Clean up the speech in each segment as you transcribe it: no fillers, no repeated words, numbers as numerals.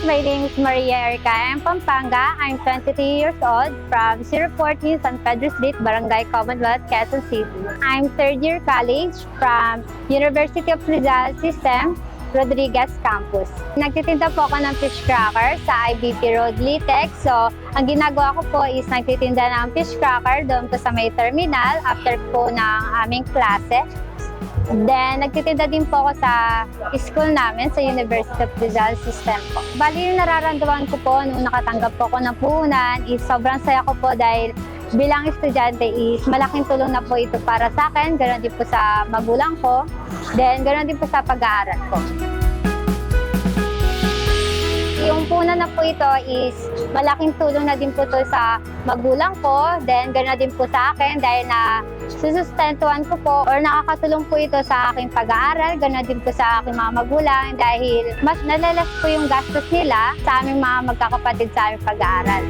my name is Maria Erica. I'm Pampanga. I'm 23 years old from 014 San Pedro Street, Barangay Commonwealth, Quezon City. I'm third year college from University of Rizal System, Rodriguez Campus. Nagtitinda po ako ng fish cracker sa IBP Road, Litex. So, ang ginagawa ko po is nagtitinda ng fish cracker doon po sa may terminal after po ng aming klase. Then, nagtitinda din po ako sa school namin sa University of Rizal System po. Bali, yung nararamdaman ko po nung nakatanggap po ako ng puhunan is sobrang saya ko po dahil bilang estudyante is malaking tulong na po ito para sa akin, ganoon din po sa magulang ko, then ganoon din po sa pag-aaral ko. Yung puhunan na po ito is malaking tulong na din po ito sa magulang ko, then ganoon din po sa akin dahil na susustentuhan ko po or nakakatulong po ito sa aking pag-aaral, ganoon din po sa aking mga magulang dahil mas nalalas po yung gastos nila sa aming mga magkakapatid sa aming pag-aaral.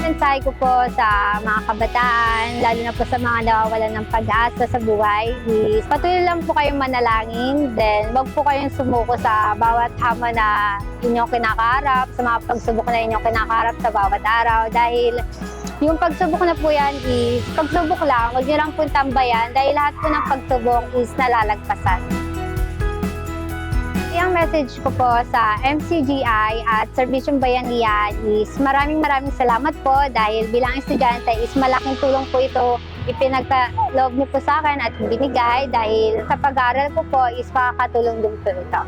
Mensahe ko po sa mga kabataan, lalo na po sa mga nawawalan ng pag-asa sa buhay, is patuloy lang po kayong manalangin, then wag po kayong sumuko sa bawat hamon na inyong kinakaharap, sa mga pagsubok na inyong kinakaharap sa bawat araw, dahil yung pagsubok na po yan is pagsubok lang, wag nyo lang po tambayan, dahil lahat po ng pagsubok is nalalagpasan. Yung message ko po sa MCGI at Serbisyong Bayanihan is maraming salamat po dahil bilang estudyante is malaking tulong po ito ipinagkaloob niyo po sa akin at binigay dahil sa pag-aaral ko po is makakatulong din po ito.